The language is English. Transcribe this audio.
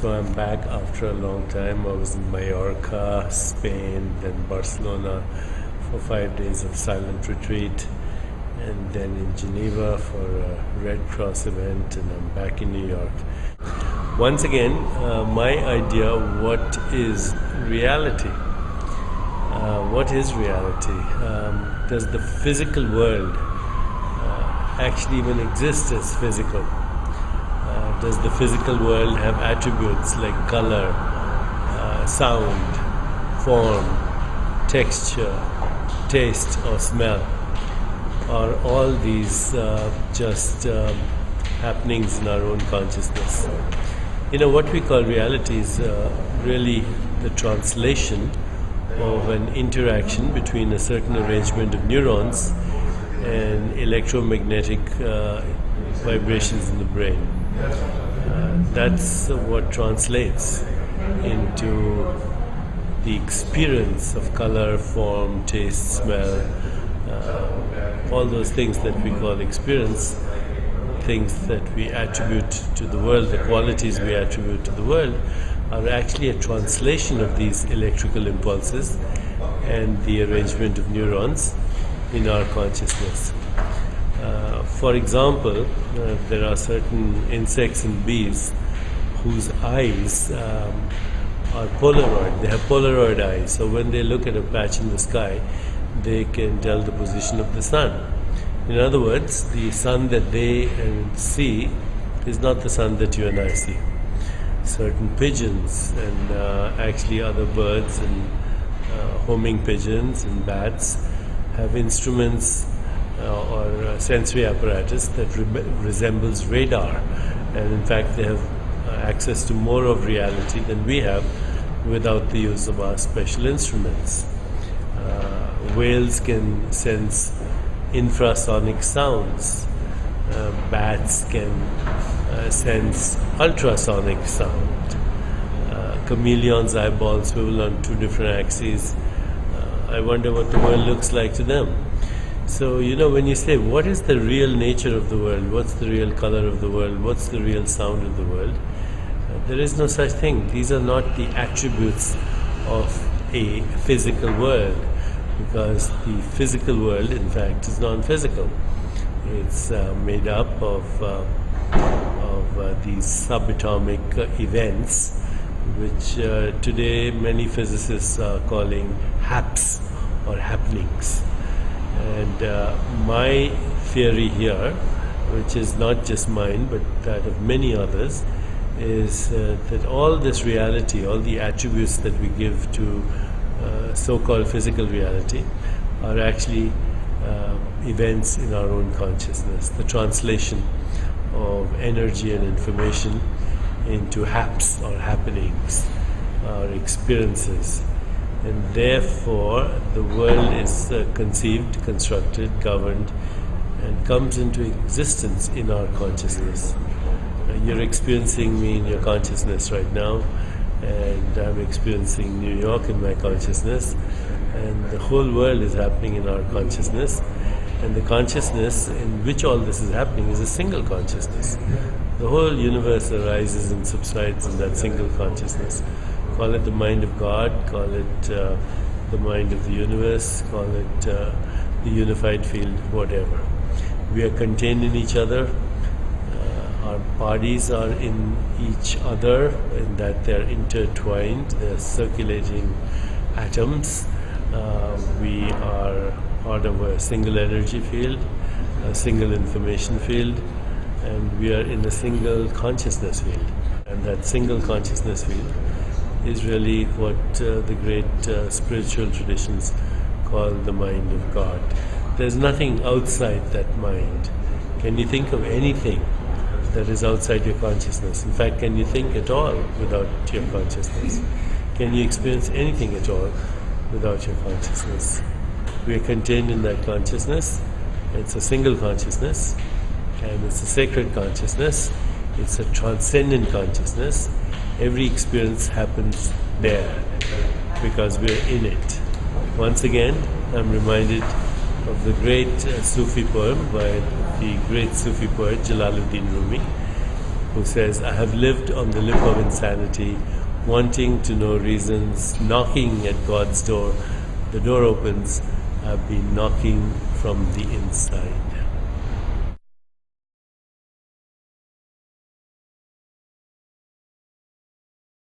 So I'm back after a long time. I was in Mallorca, Spain, then Barcelona for 5 days of silent retreat, and then in Geneva for a Red Cross event, and I'm back in New York. Once again, my idea, what is reality? What is reality? Does the physical world actually even exist as physical? Does the physical world have attributes like color, sound, form, texture, taste or smell? Are all these just happenings in our own consciousness? You know, what we call reality is really the translation of an interaction between a certain arrangement of neurons and electromagnetic vibrations in the brain. That's what translates into the experience of color, form, taste, smell, all those things that we call experience, things that we attribute to the world, the qualities we attribute to the world, are actually a translation of these electrical impulses and the arrangement of neurons in our consciousness. For example, there are certain insects and bees whose eyes are Polaroid. They have Polaroid eyes. So when they look at a patch in the sky, they can tell the position of the sun. In other words, the sun that they see is not the sun that you and I see. Certain pigeons and actually other birds and homing pigeons and bats have instruments or sensory apparatus that resembles radar, and in fact they have access to more of reality than we have without the use of our special instruments. Whales can sense infrasonic sounds. Bats can sense ultrasonic sound. Chameleons' eyeballs swivel on two different axes. I wonder what the world looks like to them. So, you know, when you say, what is the real nature of the world? What's the real color of the world? What's the real sound of the world? There is no such thing. These are not the attributes of a physical world, because the physical world, in fact, is non-physical. It's made up of these subatomic events, which today many physicists are calling haps or happenings. And my theory here, which is not just mine but that of many others, is that all this reality, all the attributes that we give to so-called physical reality are actually events in our own consciousness, the translation of energy and information into haps or happenings or experiences. And therefore the world is conceived, constructed, governed, and comes into existence in our consciousness. You're experiencing me in your consciousness right now, and I'm experiencing New York in my consciousness, and the whole world is happening in our consciousness. And the consciousness in which all this is happening is a single consciousness. The whole universe arises and subsides in that single consciousness. Call it the mind of God, call it the mind of the universe, call it the unified field, whatever. We are contained in each other. Our bodies are in each other, in that they are intertwined, they are circulating atoms. We are part of a single energy field, a single information field, and we are in a single consciousness field. And that single consciousness field is really what the great spiritual traditions call the mind of God. There's nothing outside that mind. Can you think of anything that is outside your consciousness? In fact, can you think at all without your consciousness? Can you experience anything at all without your consciousness? We are contained in that consciousness. It's a single consciousness, and it's a sacred consciousness. It's a transcendent consciousness. Every experience happens there because we're in it. Once again, I'm reminded of the great Sufi poem by the great Sufi poet Jalaluddin Rumi. who says, I have lived on the lip of insanity, wanting to know reasons, knocking at God's door. The door opens. I've been knocking from the inside.